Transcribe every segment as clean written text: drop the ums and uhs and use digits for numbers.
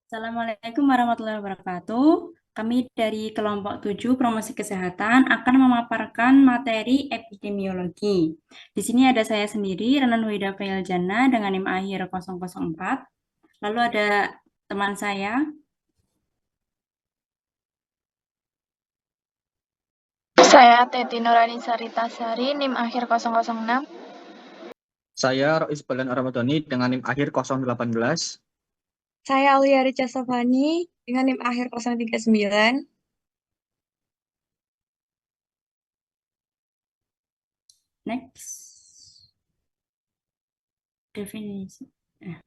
Assalamualaikum warahmatullahi wabarakatuh. Kami dari kelompok 7 Promosi Kesehatan akan memaparkan materi epidemiologi. Di sini ada saya sendiri, Renan Wida Jana dengan NIM akhir 004. Lalu ada teman saya. Saya Teti Nurani Saritasari, NIM akhir 006. Saya Rois Balan Ramadhani dengan NIM akhir 018. Saya Aulia Rica Sofani dengan NIM akhir 039. Next. Definisi. Nah,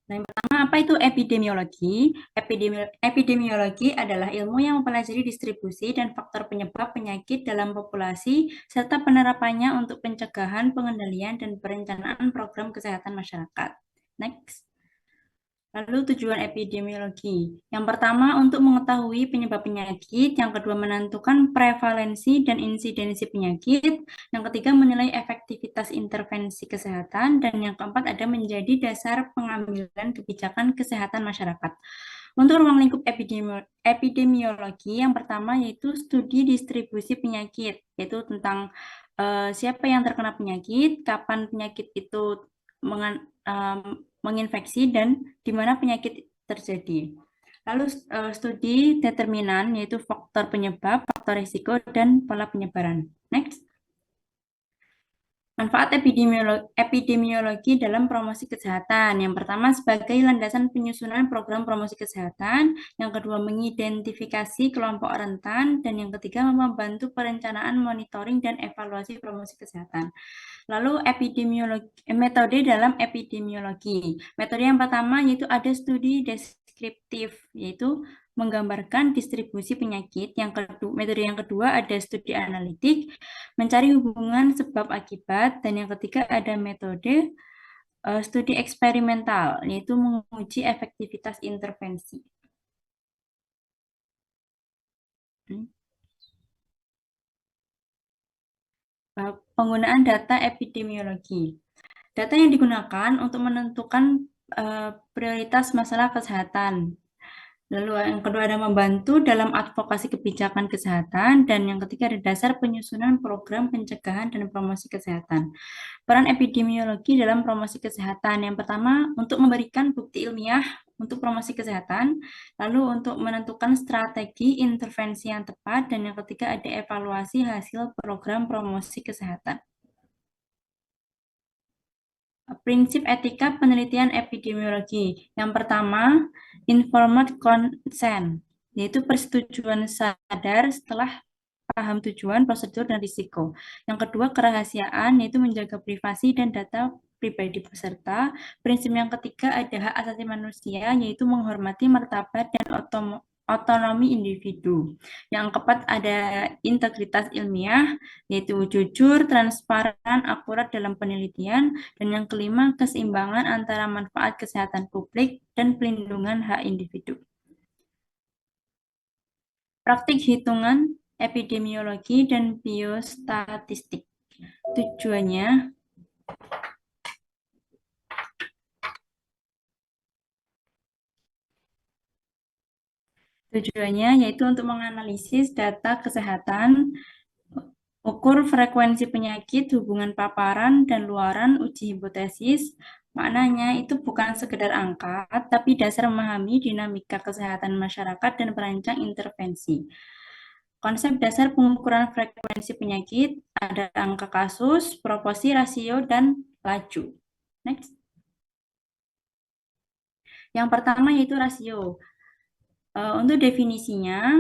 yang pertama, apa itu epidemiologi? Epidemiologi adalah ilmu yang mempelajari distribusi dan faktor penyebab penyakit dalam populasi serta penerapannya untuk pencegahan, pengendalian, dan perencanaan program kesehatan masyarakat. Next. Lalu tujuan epidemiologi. Yang pertama, untuk mengetahui penyebab penyakit. Yang kedua, menentukan prevalensi dan insidensi penyakit. Yang ketiga, menilai efektivitas intervensi kesehatan. Dan yang keempat, ada menjadi dasar pengambilan kebijakan kesehatan masyarakat. Untuk ruang lingkup epidemiologi, yang pertama yaitu studi distribusi penyakit, yaitu tentang siapa yang terkena penyakit, kapan penyakit itu menginfeksi, dan di mana penyakit terjadi. Lalu studi determinan, yaitu faktor penyebab, faktor risiko, dan pola penyebaran. Next. Manfaat epidemiologi dalam promosi kesehatan. Yang pertama, sebagai landasan penyusunan program promosi kesehatan. Yang kedua, mengidentifikasi kelompok rentan. Dan yang ketiga, membantu perencanaan, monitoring, dan evaluasi promosi kesehatan. Lalu metode dalam epidemiologi. Metode yang pertama yaitu ada studi deskriptif, yaitu menggambarkan distribusi penyakit. Metode yang kedua ada studi analitik, mencari hubungan sebab akibat. Dan yang ketiga ada metode studi eksperimental, yaitu menguji efektivitas intervensi. Penggunaan data epidemiologi. Data yang digunakan untuk menentukan prioritas masalah kesehatan. Lalu yang kedua ada membantu dalam advokasi kebijakan kesehatan. Dan yang ketiga ada dasar penyusunan program pencegahan dan promosi kesehatan. Peran epidemiologi dalam promosi kesehatan. Yang pertama, untuk memberikan bukti ilmiah untuk promosi kesehatan. Lalu untuk menentukan strategi intervensi yang tepat. Dan yang ketiga ada evaluasi hasil program promosi kesehatan. Prinsip etika penelitian epidemiologi. Yang pertama, informed consent, yaitu persetujuan sadar setelah paham tujuan, prosedur, dan risiko. Yang kedua, kerahasiaan, yaitu menjaga privasi dan data pribadi peserta. Prinsip yang ketiga ada hak asasi manusia, yaitu menghormati martabat dan otonomi individu. Yang keempat ada integritas ilmiah, yaitu jujur, transparan, akurat dalam penelitian. Dan yang kelima, keseimbangan antara manfaat kesehatan publik dan pelindungan hak individu. Praktik hitungan epidemiologi dan biostatistik. Tujuannya yaitu untuk menganalisis data kesehatan, ukur frekuensi penyakit, hubungan paparan dan luaran, uji hipotesis. Maknanya itu bukan sekedar angka, tapi dasar memahami dinamika kesehatan masyarakat dan perancang intervensi. Konsep dasar pengukuran frekuensi penyakit ada angka kasus, proporsi, rasio, dan laju. Next. Yang pertama yaitu rasio. Untuk definisinya,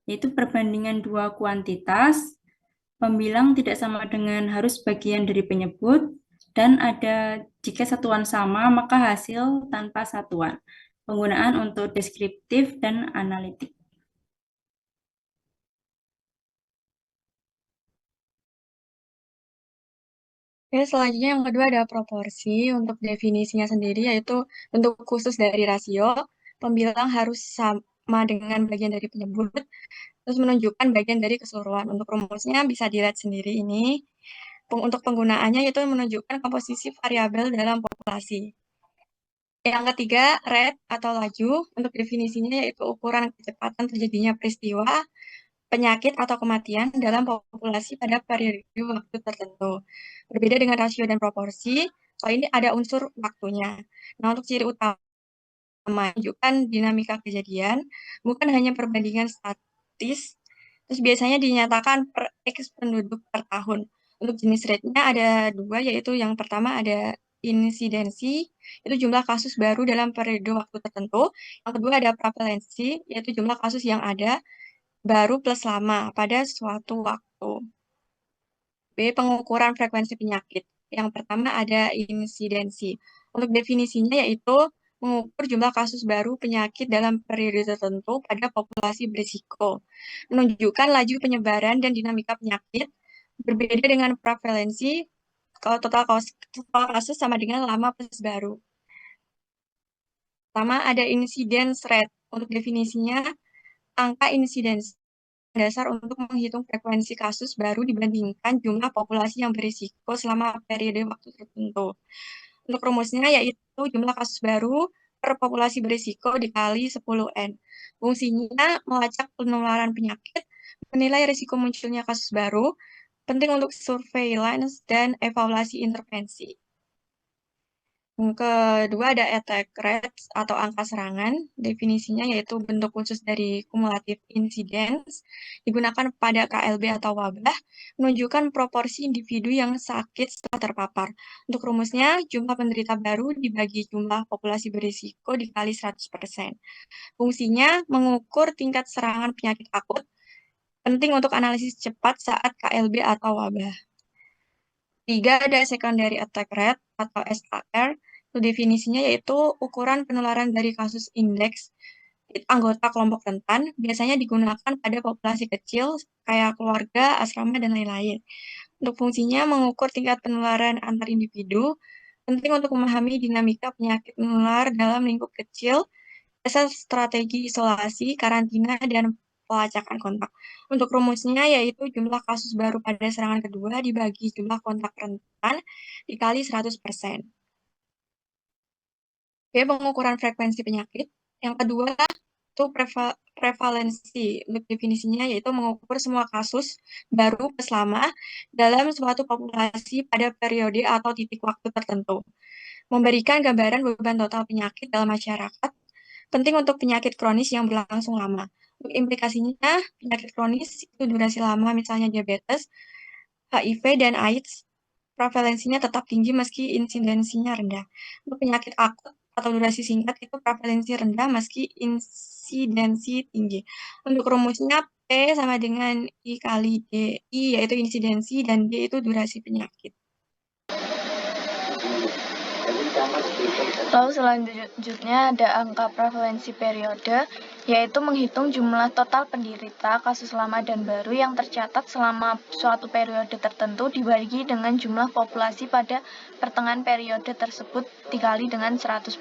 yaitu perbandingan dua kuantitas, pembilang tidak sama dengan harus bagian dari penyebut, dan ada jika satuan sama, maka hasil tanpa satuan. Penggunaan untuk deskriptif dan analitik. Oke, selanjutnya yang kedua ada proporsi. Untuk definisinya sendiri yaitu bentuk khusus dari rasio. Pembilang harus sama dengan bagian dari penyebut, terus menunjukkan bagian dari keseluruhan. Untuk rumusnya bisa dilihat sendiri ini. Untuk penggunaannya yaitu menunjukkan komposisi variabel dalam populasi. Yang ketiga, rate atau laju. Untuk definisinya yaitu ukuran kecepatan terjadinya peristiwa, penyakit atau kematian dalam populasi pada periode waktu tertentu. Berbeda dengan rasio dan proporsi, kalau ini ada unsur waktunya. Nah, untuk ciri utama menunjukkan dinamika kejadian, bukan hanya perbandingan statis, terus biasanya dinyatakan per X penduduk per tahun. Untuk jenis rate-nya ada dua, yaitu yang pertama ada insidensi, itu jumlah kasus baru dalam periode waktu tertentu. Yang kedua ada prevalensi, yaitu jumlah kasus yang ada baru plus lama pada suatu waktu. B. Pengukuran frekuensi penyakit. Yang pertama ada insidensi. Untuk definisinya yaitu mengukur jumlah kasus baru penyakit dalam periode tertentu pada populasi berisiko. Menunjukkan laju penyebaran dan dinamika penyakit. Berbeda dengan prevalensi, kalau total kasus sama dengan lama plus baru. Pertama ada incidence rate. Untuk definisinya, angka insidensi dasar untuk menghitung frekuensi kasus baru dibandingkan jumlah populasi yang berisiko selama periode waktu tertentu. Untuk rumusnya yaitu jumlah kasus baru per populasi berisiko dikali 10N. Fungsinya melacak penularan penyakit, menilai risiko munculnya kasus baru, penting untuk surveillance dan evaluasi intervensi. Yang kedua ada attack rates atau angka serangan. Definisinya yaitu bentuk khusus dari cumulative incidence digunakan pada KLB atau wabah, menunjukkan proporsi individu yang sakit setelah terpapar. Untuk rumusnya, jumlah penderita baru dibagi jumlah populasi berisiko dikali 100%. Fungsinya mengukur tingkat serangan penyakit akut, penting untuk analisis cepat saat KLB atau wabah. 3 ada secondary attack rate atau SAR. Definisinya yaitu ukuran penularan dari kasus indeks anggota kelompok rentan, biasanya digunakan pada populasi kecil kayak keluarga, asrama, dan lain-lain. Untuk fungsinya mengukur tingkat penularan antar individu, penting untuk memahami dinamika penyakit menular dalam lingkup kecil, dasar strategi isolasi, karantina, dan pelacakan kontak. Untuk rumusnya yaitu jumlah kasus baru pada serangan kedua dibagi jumlah kontak rentan dikali 100%. Oke, pengukuran frekuensi penyakit. Yang kedua itu prevalensi. Untuk definisinya yaitu mengukur semua kasus baru plus lama dalam suatu populasi pada periode atau titik waktu tertentu. Memberikan gambaran beban total penyakit dalam masyarakat, penting untuk penyakit kronis yang berlangsung lama. Untuk implikasinya, penyakit kronis itu durasi lama, misalnya diabetes, HIV, dan AIDS, prevalensinya tetap tinggi meski insidensinya rendah. Untuk penyakit akut atau durasi singkat itu prevalensi rendah meski insidensi tinggi. Untuk rumusnya P sama dengan I kali D. I yaitu insidensi dan D itu durasi penyakit. Lalu selanjutnya ada angka prevalensi periode, yaitu menghitung jumlah total penderita kasus lama dan baru yang tercatat selama suatu periode tertentu dibagi dengan jumlah populasi pada pertengahan periode tersebut dikali dengan 100%.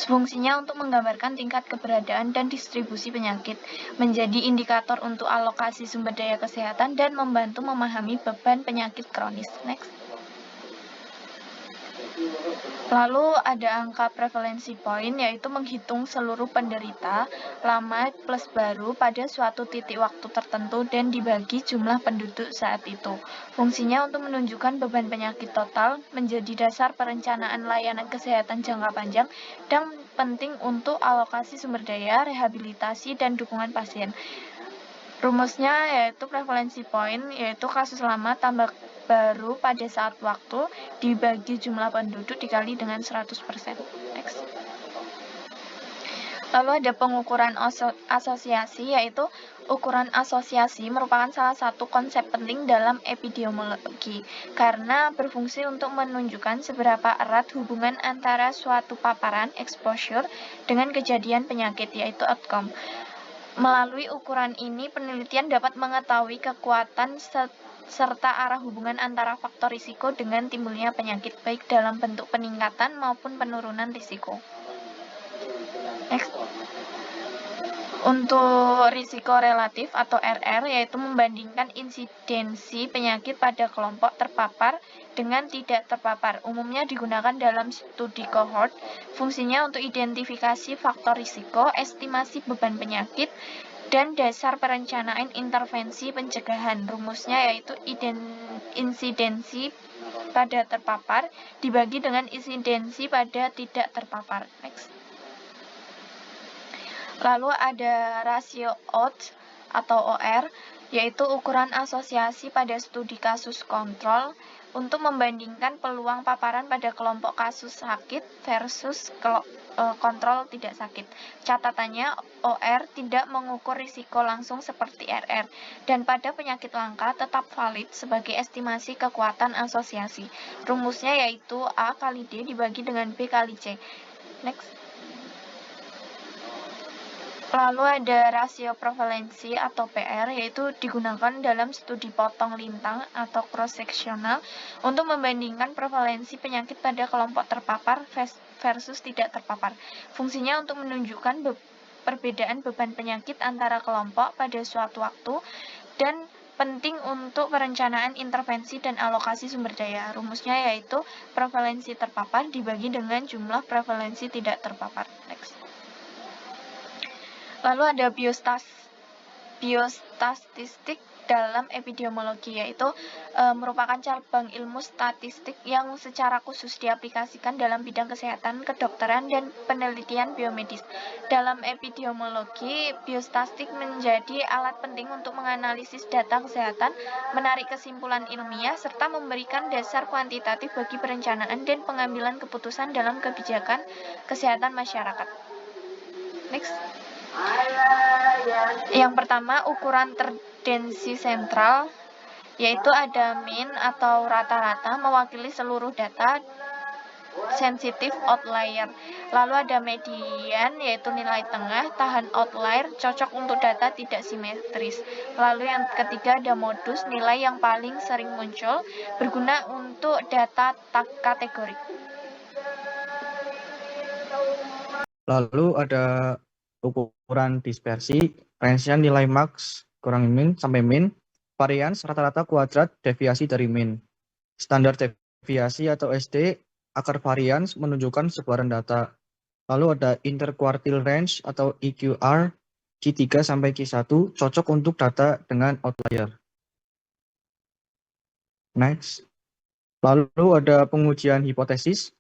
Fungsinya untuk menggambarkan tingkat keberadaan dan distribusi penyakit, menjadi indikator untuk alokasi sumber daya kesehatan dan membantu memahami beban penyakit kronis. Next. Lalu ada angka prevalensi point, yaitu menghitung seluruh penderita lama plus baru pada suatu titik waktu tertentu dan dibagi jumlah penduduk saat itu. Fungsinya untuk menunjukkan beban penyakit total, menjadi dasar perencanaan layanan kesehatan jangka panjang, dan penting untuk alokasi sumber daya, rehabilitasi, dan dukungan pasien. Rumusnya yaitu prevalensi point, yaitu kasus lama tambah baru pada saat waktu dibagi jumlah penduduk dikali dengan 100%. Next. Lalu ada pengukuran asosiasi, yaitu ukuran asosiasi merupakan salah satu konsep penting dalam epidemiologi karena berfungsi untuk menunjukkan seberapa erat hubungan antara suatu paparan exposure dengan kejadian penyakit, yaitu outcome. Melalui ukuran ini, penelitian dapat mengetahui kekuatan serta arah hubungan antara faktor risiko dengan timbulnya penyakit, baik dalam bentuk peningkatan maupun penurunan risiko. Next. Untuk risiko relatif atau RR yaitu membandingkan insidensi penyakit pada kelompok terpapar dengan tidak terpapar. Umumnya digunakan dalam studi cohort. Fungsinya untuk identifikasi faktor risiko, estimasi beban penyakit, dan dasar perencanaan intervensi pencegahan. Rumusnya yaitu insidensi pada terpapar dibagi dengan insidensi pada tidak terpapar. Next. Lalu ada rasio odds atau OR, yaitu ukuran asosiasi pada studi kasus kontrol untuk membandingkan peluang paparan pada kelompok kasus sakit versus kontrol tidak sakit. Catatannya, OR tidak mengukur risiko langsung seperti RR, dan pada penyakit langka tetap valid sebagai estimasi kekuatan asosiasi. Rumusnya yaitu A kali D dibagi dengan B kali C. Next. Lalu ada rasio prevalensi atau PR, yaitu digunakan dalam studi potong lintang atau cross-sectional untuk membandingkan prevalensi penyakit pada kelompok terpapar versus tidak terpapar. Fungsinya untuk menunjukkan perbedaan beban penyakit antara kelompok pada suatu waktu dan penting untuk perencanaan intervensi dan alokasi sumber daya. Rumusnya yaitu prevalensi terpapar dibagi dengan jumlah prevalensi tidak terpapar. Next. Lalu ada biostatistik dalam epidemiologi, yaitu merupakan cabang ilmu statistik yang secara khusus diaplikasikan dalam bidang kesehatan, kedokteran, dan penelitian biomedis. Dalam epidemiologi, biostatistik menjadi alat penting untuk menganalisis data kesehatan, menarik kesimpulan ilmiah, serta memberikan dasar kuantitatif bagi perencanaan dan pengambilan keputusan dalam kebijakan kesehatan masyarakat. Next. Yang pertama, ukuran tendensi sentral, yaitu ada mean atau rata-rata mewakili seluruh data sensitif outlier. Lalu ada median, yaitu nilai tengah, tahan outlier, cocok untuk data tidak simetris. Lalu yang ketiga ada modus, nilai yang paling sering muncul, berguna untuk data kategorik. Lalu ada ukuran dispersi, range-nya nilai max kurang min sampai min, varians rata-rata kuadrat deviasi dari min. Standar deviasi atau SD, akar varians menunjukkan sebaran data. Lalu ada interquartile range atau EQR, Q3 sampai Q1, cocok untuk data dengan outlier. Next. Lalu ada pengujian hipotesis.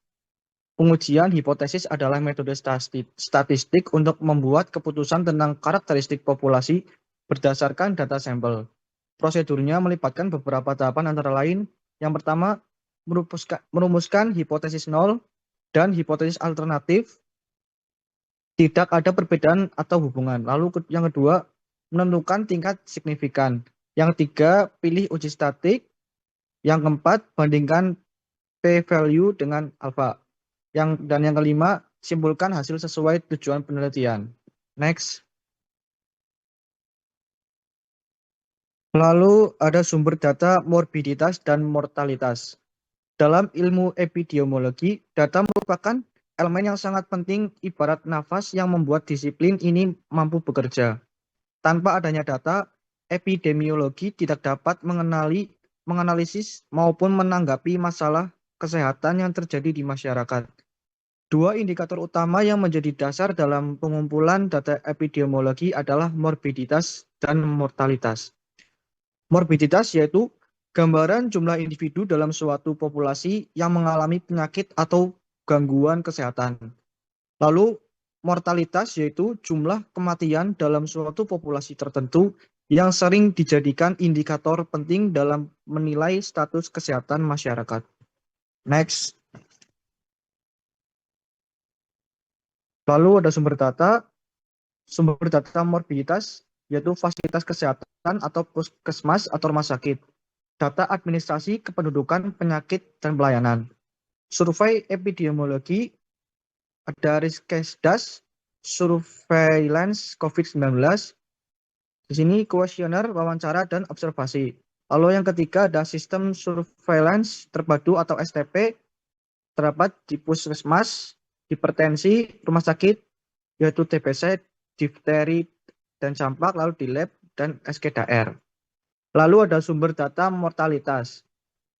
Pengujian hipotesis adalah metode statistik untuk membuat keputusan tentang karakteristik populasi berdasarkan data sampel. Prosedurnya melibatkan beberapa tahapan antara lain. Yang pertama, merumuskan hipotesis nol dan hipotesis alternatif. Tidak ada perbedaan atau hubungan. Lalu yang kedua, menentukan tingkat signifikan. Yang ketiga, pilih uji statik. Yang keempat, bandingkan p-value dengan alpha. Dan yang kelima, simpulkan hasil sesuai tujuan penelitian. Next. Lalu ada sumber data morbiditas dan mortalitas. Dalam ilmu epidemiologi, data merupakan elemen yang sangat penting ibarat nafas yang membuat disiplin ini mampu bekerja. Tanpa adanya data, epidemiologi tidak dapat menganalisis maupun menanggapi masalah kesehatan yang terjadi di masyarakat. Dua indikator utama yang menjadi dasar dalam pengumpulan data epidemiologi adalah morbiditas dan mortalitas. Morbiditas yaitu gambaran jumlah individu dalam suatu populasi yang mengalami penyakit atau gangguan kesehatan. Lalu mortalitas yaitu jumlah kematian dalam suatu populasi tertentu yang sering dijadikan indikator penting dalam menilai status kesehatan masyarakat. Next. Lalu ada sumber data morbiditas, yaitu fasilitas kesehatan atau puskesmas atau rumah sakit. Data administrasi kependudukan, penyakit, dan pelayanan. Survei epidemiologi, ada Riskesdas, surveillance COVID-19. Di sini kuesioner, wawancara, dan observasi. Lalu yang ketiga ada sistem surveillance terpadu atau STP, terdapat di puskesmas, hipertensi, rumah sakit, yaitu TBC, difteri, dan campak, lalu di lab dan SKDR. Lalu ada sumber data mortalitas.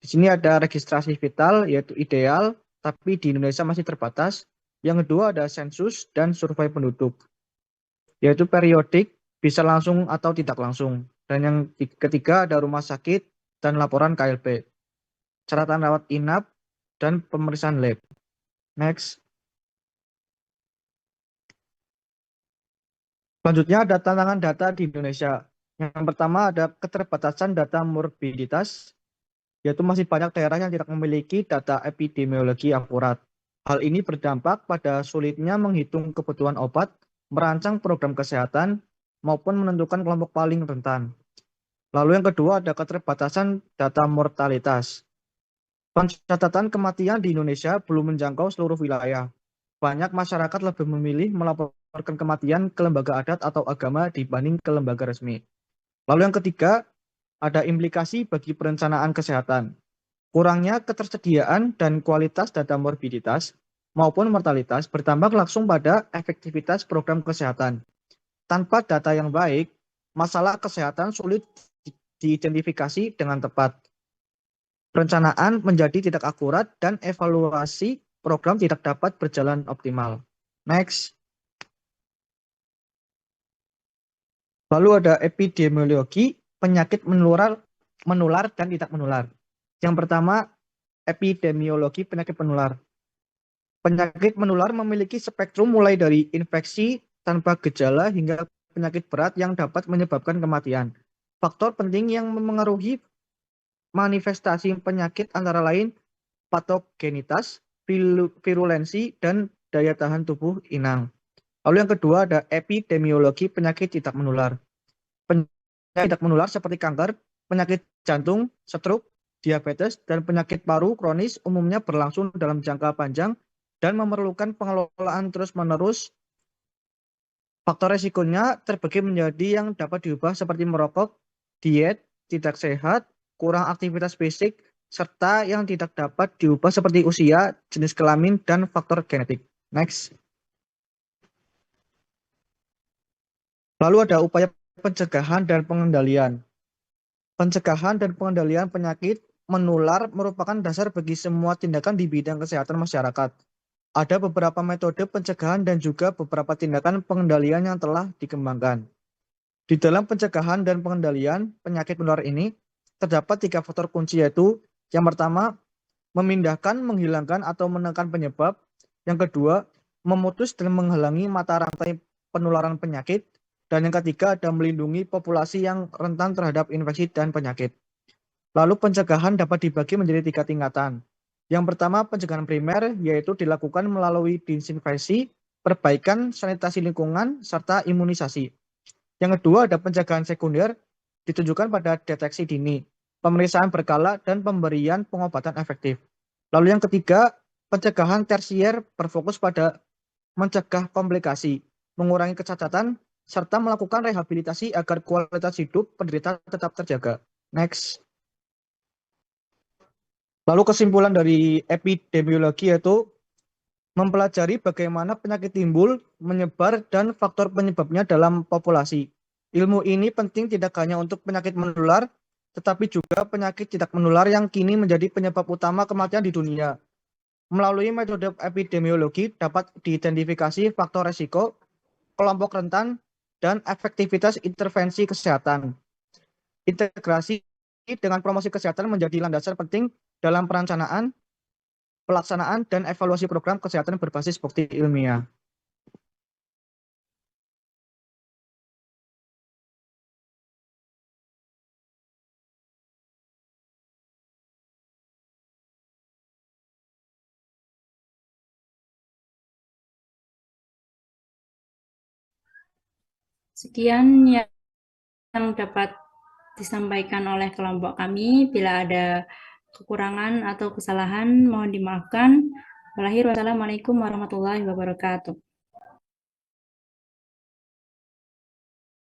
Di sini ada registrasi vital, yaitu ideal, tapi di Indonesia masih terbatas. Yang kedua ada sensus dan survei penduduk, yaitu periodik, bisa langsung atau tidak langsung. Dan yang ketiga ada rumah sakit dan laporan KLB, catatan rawat inap, dan pemeriksaan lab. Next. Selanjutnya ada tantangan data di Indonesia. Yang pertama ada keterbatasan data morbiditas, yaitu masih banyak daerah yang tidak memiliki data epidemiologi akurat. Hal ini berdampak pada sulitnya menghitung kebutuhan obat, merancang program kesehatan, maupun menentukan kelompok paling rentan. Lalu yang kedua ada keterbatasan data mortalitas. Pencatatan kematian di Indonesia belum menjangkau seluruh wilayah. Banyak masyarakat lebih memilih melaporkan kematian ke lembaga adat atau agama dibanding ke lembaga resmi. Lalu yang ketiga, ada implikasi bagi perencanaan kesehatan. Kurangnya ketersediaan dan kualitas data morbiditas maupun mortalitas berdampak langsung pada efektivitas program kesehatan. Tanpa data yang baik, masalah kesehatan sulit diidentifikasi dengan tepat. Perencanaan menjadi tidak akurat dan evaluasi program tidak dapat berjalan optimal. Next. Lalu ada epidemiologi, penyakit menular dan tidak menular. Yang pertama, epidemiologi penyakit menular. Penyakit menular memiliki spektrum mulai dari infeksi tanpa gejala hingga penyakit berat yang dapat menyebabkan kematian. Faktor penting yang memengaruhi manifestasi penyakit antara lain patogenitas, virulensi, dan daya tahan tubuh inang. Lalu yang kedua ada epidemiologi penyakit tidak menular. Penyakit tidak menular seperti kanker, penyakit jantung, stroke, diabetes, dan penyakit paru kronis umumnya berlangsung dalam jangka panjang dan memerlukan pengelolaan terus-menerus. Faktor resikonya terbagi menjadi yang dapat diubah seperti merokok, diet, tidak sehat, kurang aktivitas fisik, serta yang tidak dapat diubah seperti usia, jenis kelamin, dan faktor genetik. Next. Lalu ada upaya pencegahan dan pengendalian. Pencegahan dan pengendalian penyakit menular merupakan dasar bagi semua tindakan di bidang kesehatan masyarakat. Ada beberapa metode pencegahan dan juga beberapa tindakan pengendalian yang telah dikembangkan. Di dalam pencegahan dan pengendalian penyakit menular ini, terdapat 3 faktor kunci, yaitu yang pertama, memindahkan, menghilangkan, atau menekan penyebab. Yang kedua, memutus dan menghalangi mata rantai penularan penyakit. Dan yang ketiga, ada melindungi populasi yang rentan terhadap infeksi dan penyakit. Lalu pencegahan dapat dibagi menjadi 3 tingkatan. Yang pertama, pencegahan primer, yaitu dilakukan melalui disinfeksi, perbaikan sanitasi lingkungan, serta imunisasi. Yang kedua, ada pencegahan sekunder, ditujukan pada deteksi dini, pemeriksaan berkala, dan pemberian pengobatan efektif. Lalu yang ketiga, pencegahan tersier berfokus pada mencegah komplikasi, mengurangi kecacatan, serta melakukan rehabilitasi agar kualitas hidup penderita tetap terjaga. Next. Lalu kesimpulan dari epidemiologi yaitu mempelajari bagaimana penyakit timbul, menyebar, dan faktor penyebabnya dalam populasi. Ilmu ini penting tidak hanya untuk penyakit menular, tetapi juga penyakit tidak menular yang kini menjadi penyebab utama kematian di dunia. Melalui metode epidemiologi dapat diidentifikasi faktor resiko, kelompok rentan, dan efektivitas intervensi kesehatan. Integrasi dengan promosi kesehatan menjadi landasan penting dalam perencanaan, pelaksanaan, dan evaluasi program kesehatan berbasis bukti ilmiah. Sekian yang dapat disampaikan oleh kelompok kami. Bila ada kekurangan atau kesalahan, mohon dimaafkan. Wassalamualaikum warahmatullahi wabarakatuh.